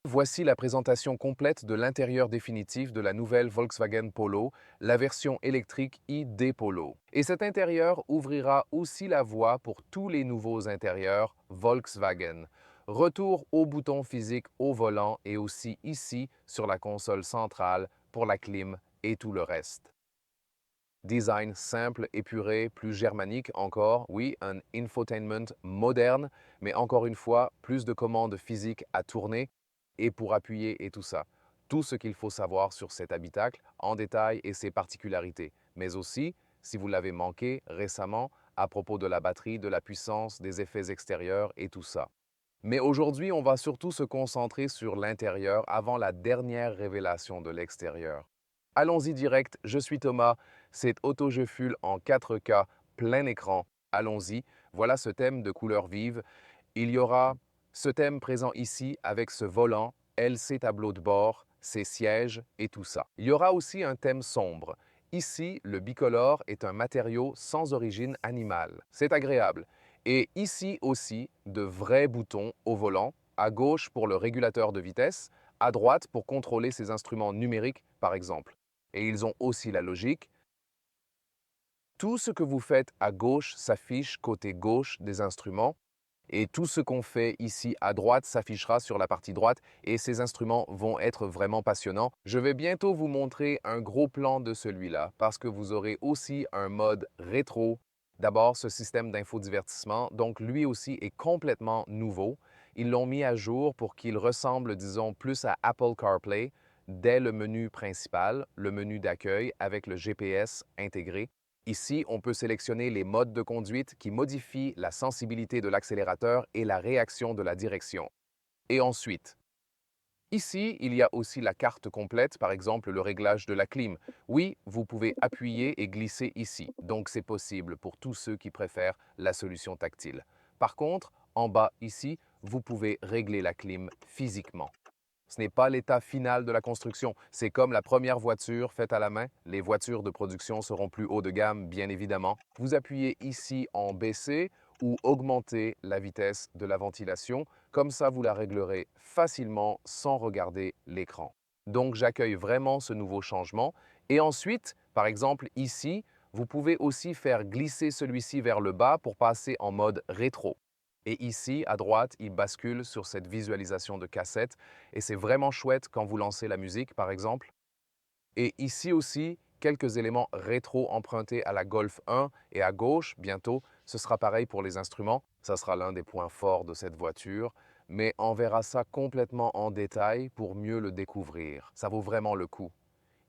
Voici la présentation complète de l'intérieur définitif de la nouvelle Volkswagen Polo, la version électrique ID Polo. Et cet intérieur ouvrira aussi la voie pour tous les nouveaux intérieurs Volkswagen. Retour au bouton physique au volant et aussi ici sur la console centrale pour la clim et tout le reste. Design simple, épuré, plus germanique encore, oui, un infotainment moderne, mais encore une fois, plus de commandes physiques à tourner et pour appuyer et tout ça. Tout ce qu'il faut savoir sur cet habitacle en détail et ses particularités, mais aussi, si vous l'avez manqué récemment, à propos de la batterie, de la puissance, des effets extérieurs et tout ça. Mais aujourd'hui, on va surtout se concentrer sur l'intérieur avant la dernière révélation de l'extérieur. Allons-y direct, je suis Thomas, c'est Auto-Je Fuel en 4K, plein écran. Allons-y, voilà ce thème de couleur vive. Il y aura ce thème présent ici avec ce volant, LC tableau de bord, ses sièges et tout ça. Il y aura aussi un thème sombre. Ici, le bicolore est un matériau sans origine animale. C'est agréable. Et ici aussi, de vrais boutons au volant, à gauche pour le régulateur de vitesse, à droite pour contrôler ses instruments numériques par exemple. Et ils ont aussi la logique. Tout ce que vous faites à gauche s'affiche côté gauche des instruments et tout ce qu'on fait ici à droite s'affichera sur la partie droite et ces instruments vont être vraiment passionnants. Je vais bientôt vous montrer un gros plan de celui-là parce que vous aurez aussi un mode rétro. D'abord, ce système d'infodivertissement, donc lui aussi est complètement nouveau. Ils l'ont mis à jour pour qu'il ressemble, disons, plus à Apple CarPlay dès le menu principal, le menu d'accueil avec le GPS intégré. Ici, on peut sélectionner les modes de conduite qui modifient la sensibilité de l'accélérateur et la réaction de la direction. Et ensuite, ici, il y a aussi la carte complète, par exemple le réglage de la clim. Oui, vous pouvez appuyer et glisser ici, donc c'est possible pour tous ceux qui préfèrent la solution tactile. Par contre, en bas ici, vous pouvez régler la clim physiquement. Ce n'est pas l'état final de la construction. C'est comme la première voiture faite à la main. Les voitures de production seront plus haut de gamme, bien évidemment. Vous appuyez ici en baisser ou augmenter la vitesse de la ventilation. Comme ça, vous la réglerez facilement sans regarder l'écran. Donc, j'accueille vraiment ce nouveau changement. Et ensuite, par exemple, ici, vous pouvez aussi faire glisser celui-ci vers le bas pour passer en mode rétro. Et ici, à droite, il bascule sur cette visualisation de cassette et c'est vraiment chouette quand vous lancez la musique, par exemple. Et ici aussi, quelques éléments rétro empruntés à la Golf 1 et à gauche, bientôt, ce sera pareil pour les instruments. Ça sera l'un des points forts de cette voiture, mais on verra ça complètement en détail pour mieux le découvrir. Ça vaut vraiment le coup.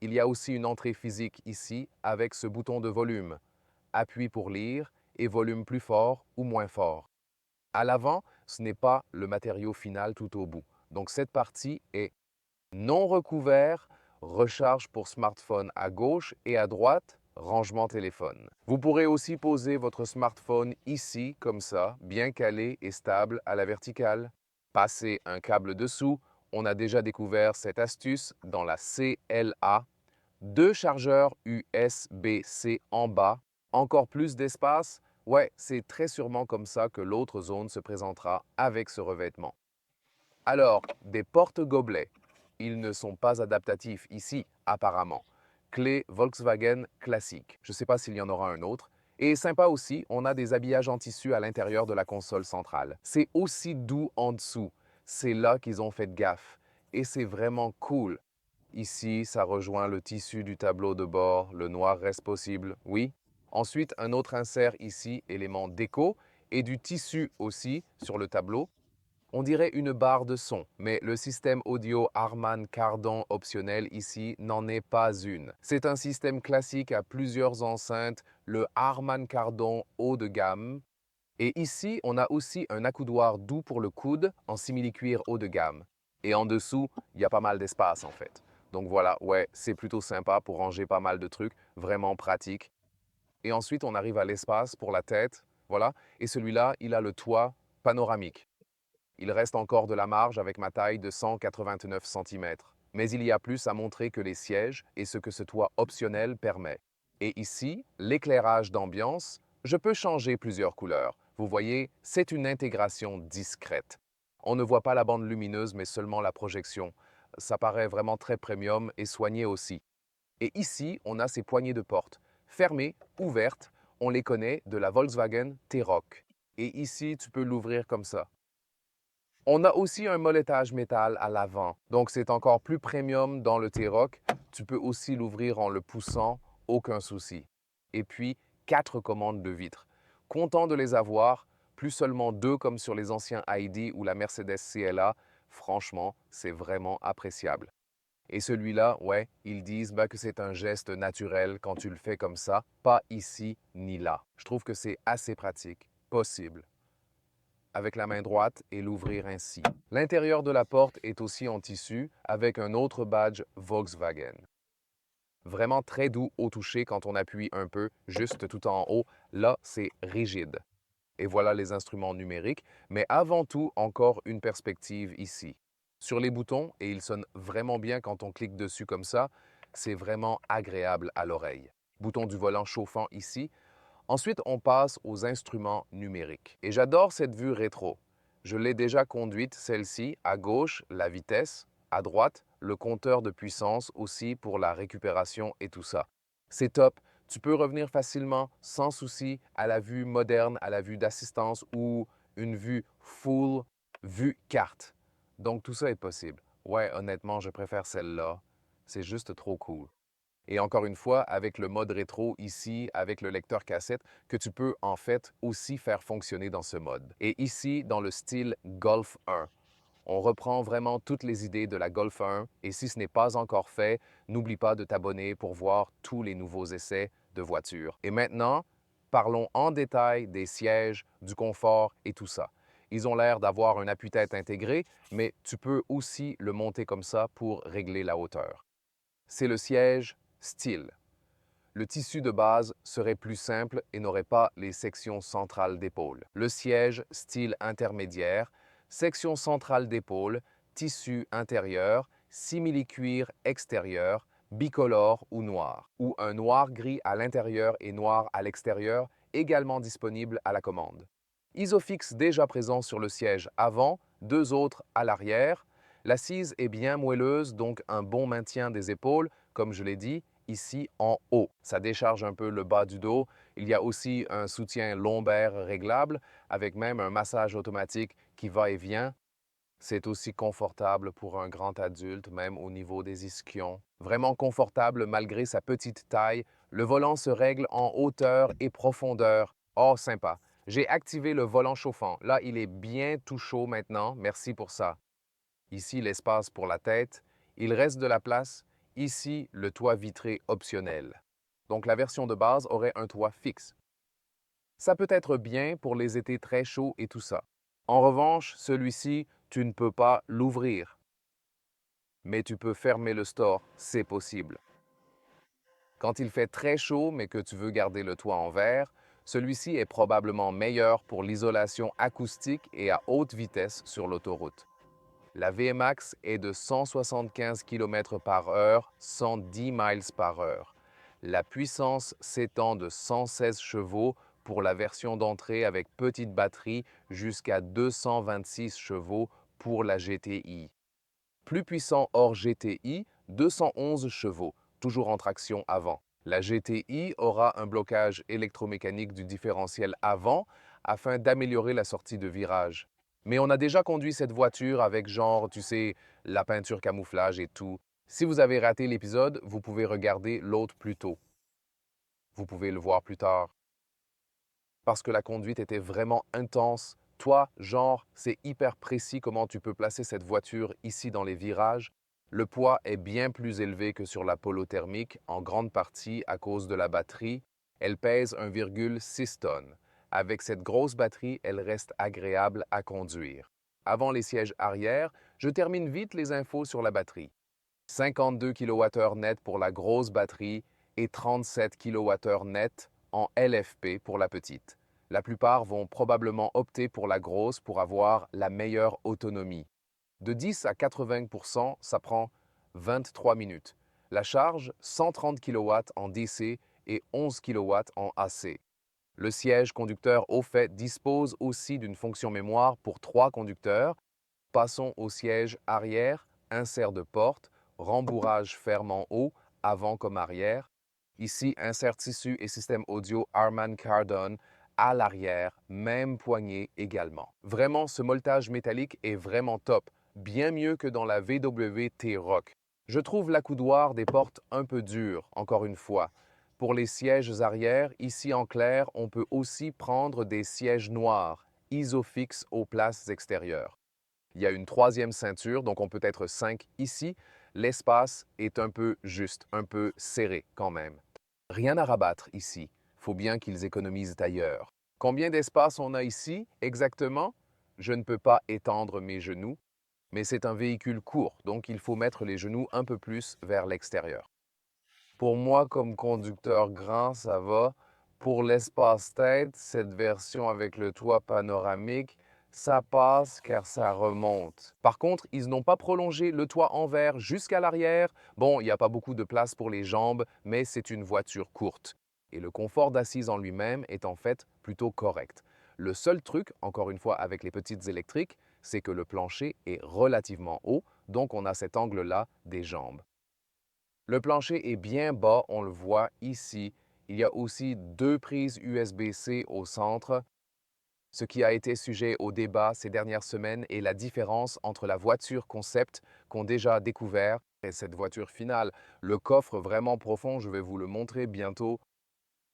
Il y a aussi une entrée physique ici avec ce bouton de volume. Appui pour lire et volume plus fort ou moins fort. À l'avant, ce n'est pas le matériau final tout au bout. Donc cette partie est non recouvert, recharge pour smartphone à gauche et à droite, rangement téléphone. Vous pourrez aussi poser votre smartphone ici, comme ça, bien calé et stable à la verticale. Passer un câble dessous, on a déjà découvert cette astuce dans la CLA. Deux chargeurs USB-C en bas, encore plus d'espace. Ouais, c'est très sûrement comme ça que l'autre zone se présentera avec ce revêtement. Alors, des porte-gobelets. Ils ne sont pas adaptatifs ici, apparemment. Clé Volkswagen classique. Je ne sais pas s'il y en aura un autre. Et sympa aussi, on a des habillages en tissu à l'intérieur de la console centrale. C'est aussi doux en dessous. C'est là qu'ils ont fait gaffe. Et c'est vraiment cool. Ici, ça rejoint le tissu du tableau de bord. Le noir reste possible, oui. Ensuite, un autre insert ici, élément déco, et du tissu aussi sur le tableau. On dirait une barre de son, mais le système audio Harman Kardon optionnel ici n'en est pas une. C'est un système classique à plusieurs enceintes, le Harman Kardon haut de gamme. Et ici, on a aussi un accoudoir doux pour le coude en simili-cuir haut de gamme. Et en dessous, il y a pas mal d'espace en fait. Donc voilà, ouais, c'est plutôt sympa pour ranger pas mal de trucs, vraiment pratique. Et ensuite, on arrive à l'espace pour la tête, voilà. Et celui-là, il a le toit panoramique. Il reste encore de la marge avec ma taille de 189 cm. Mais il y a plus à montrer que les sièges et ce que ce toit optionnel permet. Et ici, l'éclairage d'ambiance, je peux changer plusieurs couleurs. Vous voyez, c'est une intégration discrète. On ne voit pas la bande lumineuse, mais seulement la projection. Ça paraît vraiment très premium et soigné aussi. Et ici, on a ces poignées de porte. Fermées, ouvertes, on les connaît de la Volkswagen T-Roc. Et ici, tu peux l'ouvrir comme ça. On a aussi un moletage métal à l'avant, donc c'est encore plus premium dans le T-Roc. Tu peux aussi l'ouvrir en le poussant, aucun souci. Et puis, 4 commandes de vitres. Content de les avoir, plus seulement 2 comme sur les anciens ID ou la Mercedes CLA. Franchement, c'est vraiment appréciable. Et celui-là, ouais, ils disent que c'est un geste naturel quand tu le fais comme ça, pas ici ni là. Je trouve que c'est assez pratique, possible avec la main droite et l'ouvrir ainsi. L'intérieur de la porte est aussi en tissu avec un autre badge Volkswagen. Vraiment très doux au toucher quand on appuie un peu, juste tout en haut. Là, c'est rigide. Et voilà les instruments numériques, mais avant tout, encore une perspective ici. Sur les boutons, et ils sonnent vraiment bien quand on clique dessus comme ça, c'est vraiment agréable à l'oreille. Bouton du volant chauffant ici. Ensuite, on passe aux instruments numériques. Et j'adore cette vue rétro. Je l'ai déjà conduite, celle-ci, à gauche, la vitesse, à droite, le compteur de puissance aussi pour la récupération et tout ça. C'est top. Tu peux revenir facilement, sans souci, à la vue moderne, à la vue d'assistance ou une vue full, vue carte. Donc tout ça est possible. Ouais, honnêtement, je préfère celle-là. C'est juste trop cool. Et encore une fois, avec le mode rétro ici, avec le lecteur cassette, que tu peux en fait aussi faire fonctionner dans ce mode. Et ici, dans le style Golf 1. On reprend vraiment toutes les idées de la Golf 1 et si ce n'est pas encore fait, n'oublie pas de t'abonner pour voir tous les nouveaux essais de voitures. Et maintenant, parlons en détail des sièges, du confort et tout ça. Ils ont l'air d'avoir un appuie-tête intégré, mais tu peux aussi le monter comme ça pour régler la hauteur. C'est le siège style. Le tissu de base serait plus simple et n'aurait pas les sections centrales d'épaule. Le siège style intermédiaire, section centrale d'épaule, tissu intérieur, simili-cuir extérieur, bicolore ou noir, ou un noir-gris à l'intérieur et noir à l'extérieur, également disponible à la commande. Isofix déjà présent sur le siège avant, 2 autres à l'arrière. L'assise est bien moelleuse, donc un bon maintien des épaules, comme je l'ai dit, ici en haut. Ça décharge un peu le bas du dos. Il y a aussi un soutien lombaire réglable, avec même un massage automatique qui va et vient. C'est aussi confortable pour un grand adulte, même au niveau des ischions. Vraiment confortable malgré sa petite taille. Le volant se règle en hauteur et profondeur. Oh, sympa. J'ai activé le volant chauffant. Là, il est bien tout chaud maintenant. Merci pour ça. Ici, l'espace pour la tête. Il reste de la place. Ici, le toit vitré optionnel. Donc, la version de base aurait un toit fixe. Ça peut être bien pour les étés très chauds et tout ça. En revanche, celui-ci, tu ne peux pas l'ouvrir. Mais tu peux fermer le store, c'est possible. Quand il fait très chaud mais que tu veux garder le toit en verre, celui-ci est probablement meilleur pour l'isolation acoustique et à haute vitesse sur l'autoroute. La VMAX est de 175 km par heure, 110 miles par heure. La puissance s'étend de 116 chevaux pour la version d'entrée avec petite batterie jusqu'à 226 chevaux pour la GTI. Plus puissant hors GTI, 211 chevaux, toujours en traction avant. La GTI aura un blocage électromécanique du différentiel avant afin d'améliorer la sortie de virage. Mais on a déjà conduit cette voiture avec genre, tu sais, la peinture camouflage et tout. Si vous avez raté l'épisode, vous pouvez regarder l'autre plus tôt. Vous pouvez le voir plus tard. Parce que la conduite était vraiment intense. Toi, genre, c'est hyper précis comment tu peux placer cette voiture ici dans les virages. Le poids est bien plus élevé que sur la Polo thermique, en grande partie à cause de la batterie. Elle pèse 1,6 tonnes. Avec cette grosse batterie, elle reste agréable à conduire. Avant les sièges arrière, je termine vite les infos sur la batterie. 52 kWh net pour la grosse batterie et 37 kWh net en LFP pour la petite. La plupart vont probablement opter pour la grosse pour avoir la meilleure autonomie. De 10 à 80%, ça prend 23 minutes. La charge, 130 kW en DC et 11 kW en AC. Le siège conducteur au fait dispose aussi d'une fonction mémoire pour 3 conducteurs Passons au siège arrière, insert de porte, rembourrage ferme en haut, avant comme arrière. Ici, insert tissu et système audio Harman Kardon à l'arrière, même poignée également. Vraiment, ce molletage métallique est vraiment top, bien mieux que dans la VW T-Roc. Je trouve l'accoudoir des portes un peu dur, encore une fois. Pour les sièges arrière, ici en clair, on peut aussi prendre des sièges noirs, isofix aux places extérieures. Il y a une troisième ceinture, donc on peut être 5 ici. L'espace est un peu juste, un peu serré quand même. Rien à rabattre ici. Faut bien qu'ils économisent ailleurs. Combien d'espace on a ici exactement? Je ne peux pas étendre mes genoux, mais c'est un véhicule court, donc il faut mettre les genoux un peu plus vers l'extérieur. Pour moi, comme conducteur grand, ça va. Pour l'espace tête, cette version avec le toit panoramique, ça passe car ça remonte. Par contre, ils n'ont pas prolongé le toit en verre jusqu'à l'arrière. Bon, il n'y a pas beaucoup de place pour les jambes, mais c'est une voiture courte. Et le confort d'assise en lui-même est en fait plutôt correct. Le seul truc, encore une fois avec les petites électriques, c'est que le plancher est relativement haut, donc on a cet angle-là des jambes. Le plancher est bien bas, on le voit ici. Il y a aussi 2 prises USB-C au centre. Ce qui a été sujet au débat ces dernières semaines est la différence entre la voiture concept qu'on déjà découvert et cette voiture finale. Le coffre vraiment profond, je vais vous le montrer bientôt.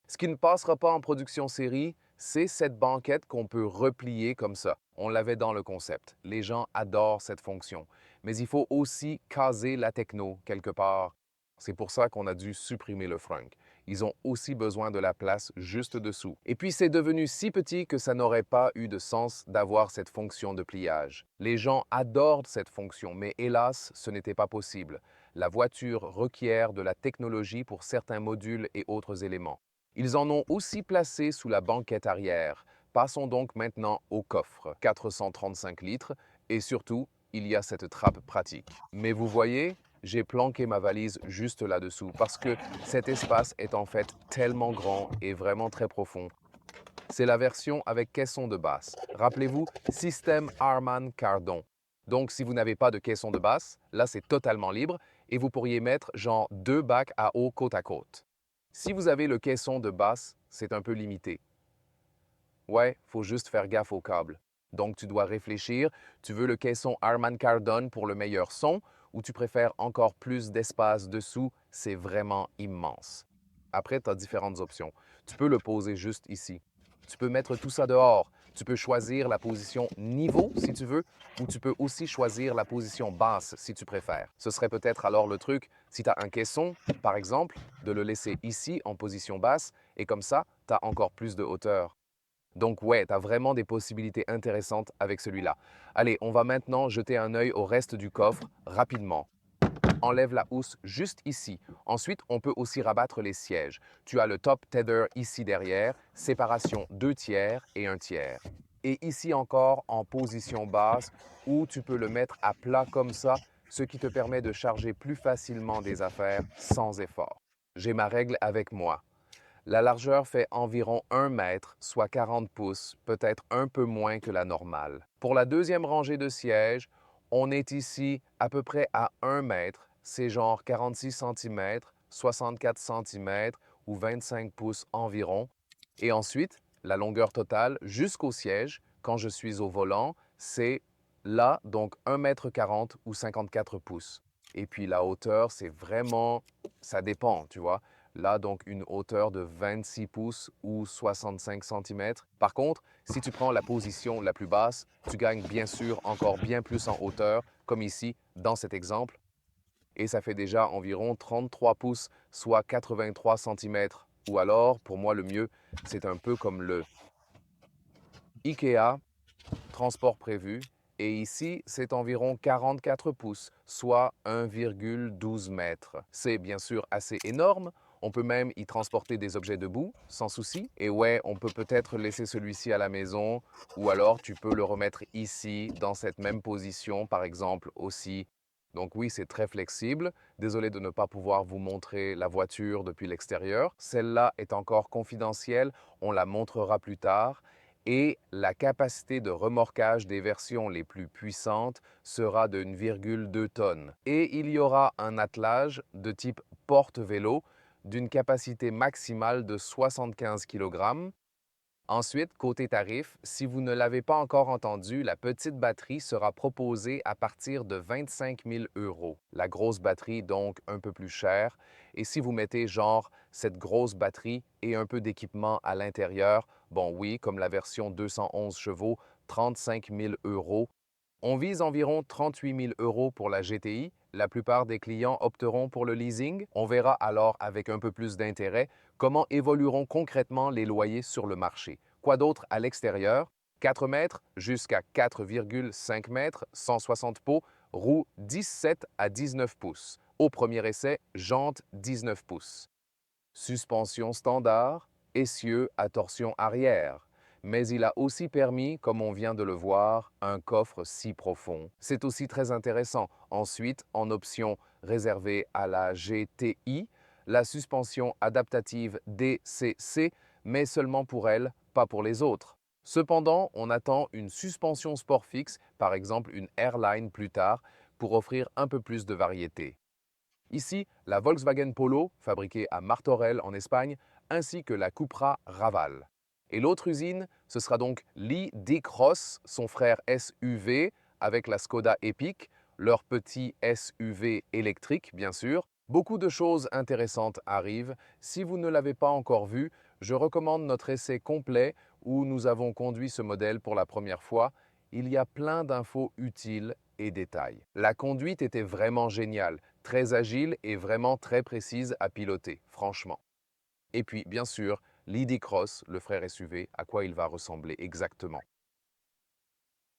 Ce qui ne passera pas en production série, c'est cette banquette qu'on peut replier comme ça. On l'avait dans le concept. Les gens adorent cette fonction. Mais il faut aussi caser la techno quelque part. C'est pour ça qu'on a dû supprimer le frunk. Ils ont aussi besoin de la place juste dessous. Et puis c'est devenu si petit que ça n'aurait pas eu de sens d'avoir cette fonction de pliage. Les gens adorent cette fonction, mais hélas, ce n'était pas possible. La voiture requiert de la technologie pour certains modules et autres éléments. Ils en ont aussi placé sous la banquette arrière. Passons donc maintenant au coffre, 435 litres, et surtout, il y a cette trappe pratique. Mais vous voyez, j'ai planqué ma valise juste là-dessous parce que cet espace est en fait tellement grand et vraiment très profond. C'est la version avec caisson de basse. Rappelez-vous, système Harman Kardon. Donc si vous n'avez pas de caisson de basse, là c'est totalement libre et vous pourriez mettre genre 2 bacs à eau côte à côte. Si vous avez le caisson de basse, c'est un peu limité. Ouais, faut juste faire gaffe au câble. Donc tu dois réfléchir, tu veux le caisson Harman Kardon pour le meilleur son ou tu préfères encore plus d'espace dessous, c'est vraiment immense. Après, tu as différentes options. Tu peux le poser juste ici. Tu peux mettre tout ça dehors. Tu peux choisir la position niveau si tu veux, ou tu peux aussi choisir la position basse si tu préfères. Ce serait peut-être alors le truc, si tu as un caisson, par exemple, de le laisser ici en position basse, et comme ça, tu as encore plus de hauteur. Donc ouais, tu as vraiment des possibilités intéressantes avec celui-là. Allez, on va maintenant jeter un œil au reste du coffre rapidement. Enlève la housse juste ici. Ensuite, on peut aussi rabattre les sièges. Tu as le top tether ici derrière, séparation 2 tiers et 1 tiers. Et ici encore en position basse où tu peux le mettre à plat comme ça, ce qui te permet de charger plus facilement des affaires sans effort. J'ai ma règle avec moi. La largeur fait environ 1 mètre, soit 40 pouces, peut-être un peu moins que la normale. Pour la deuxième rangée de sièges, on est ici à peu près à 1 mètre, c'est genre 46 cm, 64 cm ou 25 pouces environ. Et ensuite, la longueur totale jusqu'au siège, quand je suis au volant, c'est là, donc 1 m 40 ou 54 pouces. Et puis la hauteur, c'est vraiment, ça dépend, tu vois. Là, donc, une hauteur de 26 pouces ou 65 cm. Par contre, si tu prends la position la plus basse, tu gagnes bien sûr encore bien plus en hauteur, comme ici, dans cet exemple. Et ça fait déjà environ 33 pouces, soit 83 cm. Ou alors, pour moi, le mieux, c'est un peu comme le IKEA, transport prévu. Et ici, c'est environ 44 pouces, soit 1,12 m. C'est bien sûr assez énorme. On peut même y transporter des objets debout, sans souci. Et ouais, on peut peut-être laisser celui-ci à la maison, ou alors tu peux le remettre ici, dans cette même position, par exemple, aussi. Donc oui, c'est très flexible. Désolé de ne pas pouvoir vous montrer la voiture depuis l'extérieur. Celle-là est encore confidentielle, on la montrera plus tard. et la capacité de remorquage des versions les plus puissantes sera de 1,2 tonnes. Et il y aura un attelage de type porte-vélo d'une capacité maximale de 75 kg. Ensuite, côté tarif, si vous ne l'avez pas encore entendu, la petite batterie sera proposée à partir de 25 000 €. La grosse batterie, donc, un peu plus chère. Et si vous mettez genre cette grosse batterie et un peu d'équipement à l'intérieur, bon oui, comme la version 211 chevaux, 35 000 €. On vise environ 38 000 € pour la GTI. La plupart des clients opteront pour le leasing. On verra alors avec un peu plus d'intérêt comment évolueront concrètement les loyers sur le marché. Quoi d'autre à l'extérieur? 4 mètres jusqu'à 4,5 mètres, 160 pots, roues 17 à 19 pouces. Au premier essai, jantes 19 pouces. Suspension standard, essieu à torsion arrière. Mais il a aussi permis, comme on vient de le voir, un coffre si profond. C'est aussi très intéressant. Ensuite, en option réservée à la GTI, la suspension adaptative DCC, mais seulement pour elle, pas pour les autres. Cependant, on attend une suspension sport fixe, par exemple une Airline plus tard, pour offrir un peu plus de variété. Ici, la Volkswagen Polo, fabriquée à Martorell en Espagne, ainsi que la Cupra Raval. Et l'autre usine, ce sera donc l'I-D-Cross, son frère SUV, avec la Skoda Epic, leur petit SUV électrique, bien sûr. Beaucoup de choses intéressantes arrivent. Si vous ne l'avez pas encore vu, je recommande notre essai complet où nous avons conduit ce modèle pour la première fois. Il y a plein d'infos utiles et détails. La conduite était vraiment géniale, très agile et vraiment très précise à piloter, franchement. Et puis, bien sûr, l'ID Cross, le frère SUV, à quoi il va ressembler exactement.